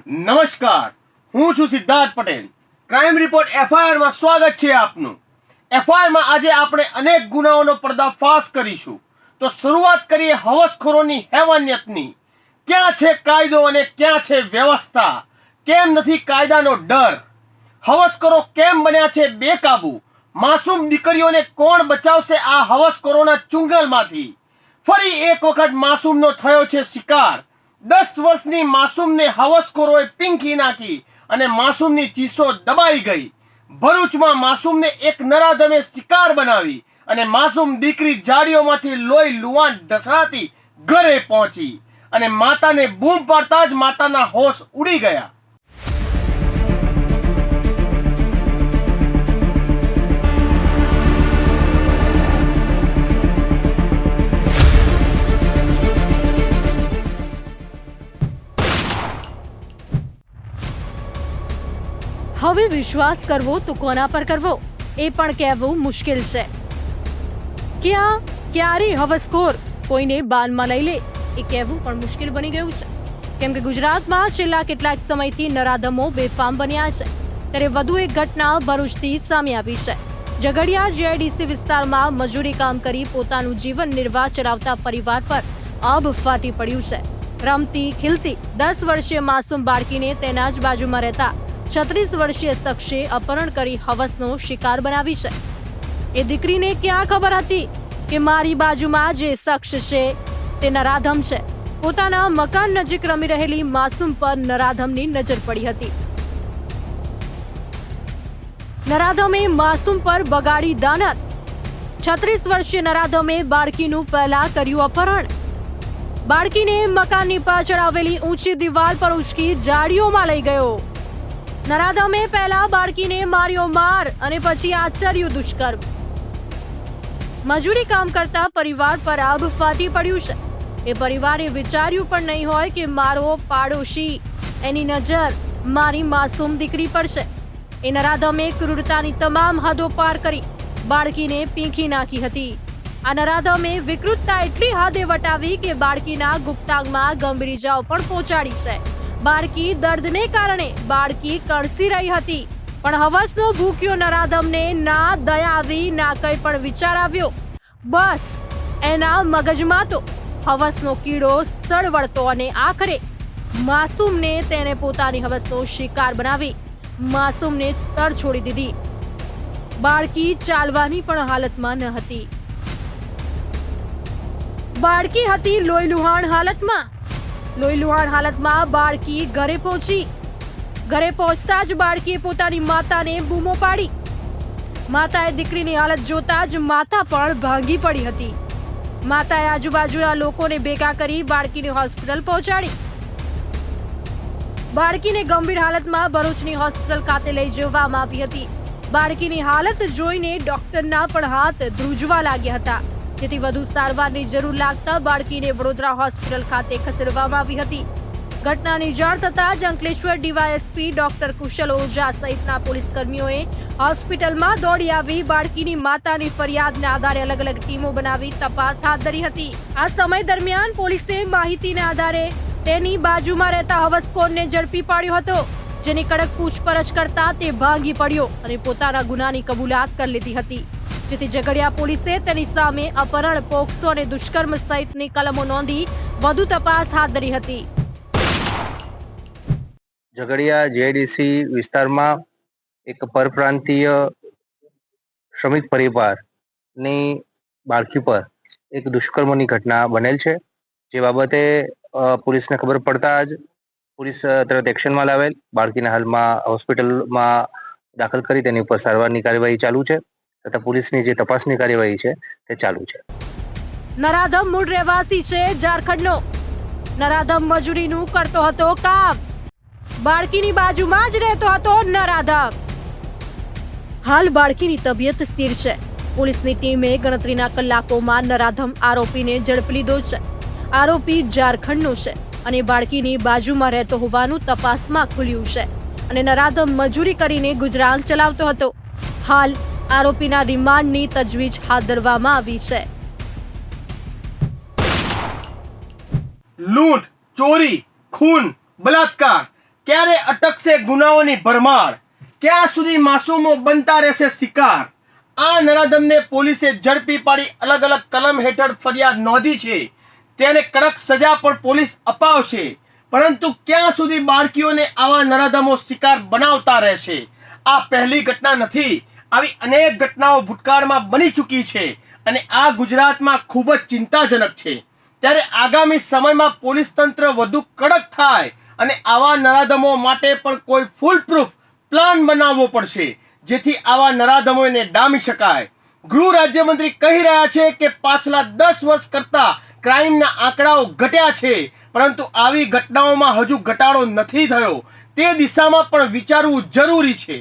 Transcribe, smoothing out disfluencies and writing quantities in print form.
નમસ્કાર, હું છું Siddharth Patel. Crime report FIR માં સ્વાગત છે આપનું. FIR માં આજે આપણે અનેક ગુનાઓનો પર્દાફાશ કરીશું. તો શરૂઆત કરીએ હવસખોરોની હેવાનિયતની. ક્યાં છે કાયદો અને ક્યાં છે વ્યવસ્થા? કેમ નથી કાયદાનો ડર? હવસખોરો કેમ બન્યા છે બેકાબુ? માસૂમ દીકરીઓને કોણ બચાવશે આ હવસખોરોના ચુંગલમાંથી? ફરી એક વખત માસૂમનો થયો છે શિકાર. 10 વર્ષની માસૂમને હવસખોરોએ પીંખી નાખી અને માસૂમની ચીસો દબાઈ ગઈ. ભરૂચમાં માસૂમને એક નરાધમે શિકાર બનાવી અને માસૂમ દીકરી જાડીઓમાંથી લોહી લુવાણ ઢસડાતી ઘરે પહોંચી અને માતાને બૂમ પાડતા જ માતાના હોશ ઉડી ગયા. હવે વિશ્વાસ કરવો તો કોના પર કરવો એ પણ કહેવું મુશ્કેલ છે. ક્યાં ક્યારે હવસખોર કોઈને બાનમાં લઈ લે એ કહેવું પણ મુશ્કેલ બની ગયું છે. કેમ કે ગુજરાતમાં છેલ્લા કેટલાક સમયથી નરાધમો બેફામ બન્યા છે. ત્યારે વધુ એક ઘટના ભરૂચથી સામે આવી છે. ઝઘડિયા GIDC વિસ્તારમાં મજૂરી કામ કરી પોતાનું જીવન નિર્વાહ ચલાવતા પરિવાર પર આભ ફાટી પડ્યું છે. રમતી ખીલતી 10 વર્ષીય માસૂમ બાળકીને તેના જ બાજુમાં રહેતા 36 વર્ષીય શખ્સે અપહરણ કરી હવસનો શિકાર બનાવી છે. એ દીકરીને ક્યાં ખબર હતી કે મારી બાજુમાં જે શખ્સ છે તે નરાધમ છે. પોતાના મકાન નજીક રમી રહેલી માસૂમ પર નરાધમની નજર પડી હતી. નરાધમે માસૂમ પર બગાડી દાનત. 36 વર્ષીય નરાધમે બાળકીનું પહેલા કર્યું અપહરણ. બાળકીને મકાનની પાછળ આવેલી ઊંચી દિવાલ પર ઉચકી જાડીઓમાં લઈ ગયો. નરાધમે પહેલા બાળકીને માર્યો માર અને પછી આચર્યું દુષ્કર્મ. મજૂરી કામ કરતા પરિવાર પર આભ ફાટી પડ્યું છે. એ પરિવારે વિચાર્યું પણ નહીં હોય કે મારો પાડોશી એની નજર મારી માસૂમ દીકરી પર છે. એ નરાધમે ક્રૂરતાની તમામ હદો પાર કરી બાળકીને પીંખી નાખી હતી. આ નરાધમે વિકૃતતા એટલી હદે વટાવી કે બાળકીના ગુપ્તાંગમાં ગંભીર ઇજાઓ પણ પહોંચાડી છે. બાળકી દર્દને કારણે બાળકી કણસી રહી હતી, પણ હવસનો ભૂખ્યો નરાધમને ના દયા આવી ના કંઈ પણ વિચાર આવ્યો. બસ એના મગજમાં તો હવસનો કીડો સળવળતો અને આખરે માસૂમને તેને પોતાની હવસનો શિકાર બનાવી માસૂમને તર છોડી દીધી. બાળકી ચાલવાની પણ હાલતમાં ન હતી. બાળકી હતી લોહીલુહાણ હાલતમાં. લોહીલુહાણ હાલતમાં બાળકી ઘરે પહોંચી. ઘરે પહોંચતા જ બાળકીએ પોતાની માતાને બૂમો પાડી. માતાએ દીકરીની હાલત જોતા જ માતા પણ ભાંગી પડી હતી. માતાએ આજુબાજુના લોકોને ભેગા કરી બાળકીને હોસ્પિટલ પહોંચાડી. બાળકીને ગંભીર હાલતમાં ભરૂચની હોસ્પિટલ ખાતે લઈ જવામાં આવી હતી. બાળકીની હાલત જોઈને ડોક્ટરના પણ હાથ ધ્રુજવા લાગ્યા હતા. જેથી વધુ સારવારની જરૂર લાગતા બાળકીને વડોદરા હોસ્પિટલ ખાતે ખસેડવામાં આવી હતી. ઘટનાની જાણ થતાં જ અંકલેશ્વર DYSP ડોક્ટર કુશલ ઓઝા સહિતના પોલીસ કર્મીઓએ હોસ્પિટલમાં દોડી આવી બાળકીની માતાની ફરિયાદના આધારે અલગ અલગ ટીમો બનાવી તપાસ હાથ ધરી હતી. આ સમય દરમિયાન પોલીસે માહિતીના આધારે તેની બાજુમાં રહેતા હવસખોરને ઝડપી પાડ્યો હતો. જેની કડક પૂછપરછ કરતા તે ભાંગી પડ્યો અને પોતાના ગુનાની કબૂલાત કરી લીધી હતી. જેથી ઝઘડિયા પોલીસે તેની સામે અપહરણ, પોક્સો અને દુષ્કર્મ સહિતની કલમો નોંધી વધુ તપાસ હાથ ધરી હતી. ઝઘડિયા GIDC વિસ્તારમાં એક પરપ્રાંતીય શ્રમિક પરિવારની બાળકી પર એક દુષ્કર્મની ઘટના બનેલ છે. જે બાબતે પોલીસને ખબર પડતા જ પોલીસ તરત એક્શનમાં લાવેલ. બાળકીને હાલમાં હોસ્પિટલમાં દાખલ કરી તેની ઉપર સારવારની કાર્યવાહી ચાલુ છે તથા પોલીસની જે તપાસની કાર્યવાહી છે તે ચાલુ છે. નરાધમ મૂળ રહેવાસી છે ઝારખંડનો. નરાધમ મજૂરીનું કરતો હતો કામ. બાળકીની બાજુમાં જ રહેતો હતો નરાધમ. હાલ બાળકીની તબિયત સ્થિર છે. પોલીસની ટીમે ગણતરીના કલાકોમાં નરાધમ આરોપીને ઝડપી લીધો છે. આરોપી ઝારખંડનો છે અને બાળકીની બાજુમાં રહેતો હોવાનું તપાસમાં ખુલ્યું છે અને નરાધમ મજૂરી કરીને ગુજરાન ચલાવતો હતો. હાલ આરોપીના રિમાન્ડની તજવીજ હાથ ધરવામાં આવી છે. લૂંટ, ચોરી, ખૂન, બલાત્કાર ક્યારે અટકશે ગુનાઓની ભરમાર? ક્યાં સુધી માસૂમો બનતા રહેશે શિકાર? આ નરાધમને પોલીસે ઝડપી પાડી અલગ અલગ કલમ હેઠળ ફરિયાદ નોંધી છે. તેને કડક સજા પણ પોલીસ અપાવશે. પરંતુ ક્યાં સુધી બાળકીઓને આવા નરાધમો શિકાર બનાવતા રહેશે? આ પહેલી ઘટના નથી. આવી અનેક ઘટનાઓ ભૂતકાળમાં બની ચૂકી છે અને આ ગુજરાતમાં ખૂબ જ ચિંતાજનક છે. ત્યારે આગામી સમયમાં પોલીસ તંત્ર વધુ કડક થાય અને આવા નરાધમો માટે પણ કોઈ ફૂલ પ્રૂફ પ્લાન બનાવવો પડશે, જેથી આવા નરાધમોને ડામી શકાય. ગૃહ રાજ્યમંત્રી કહી રહ્યા છે કે પાછલા 10 વર્ષ કરતા ક્રાઇમના આંકડાઓ ઘટ્યા છે, પરંતુ આવી ઘટનાઓમાં હજુ ઘટાડો નથી થયો. તે દિશામાં પણ વિચારવું જરૂરી છે.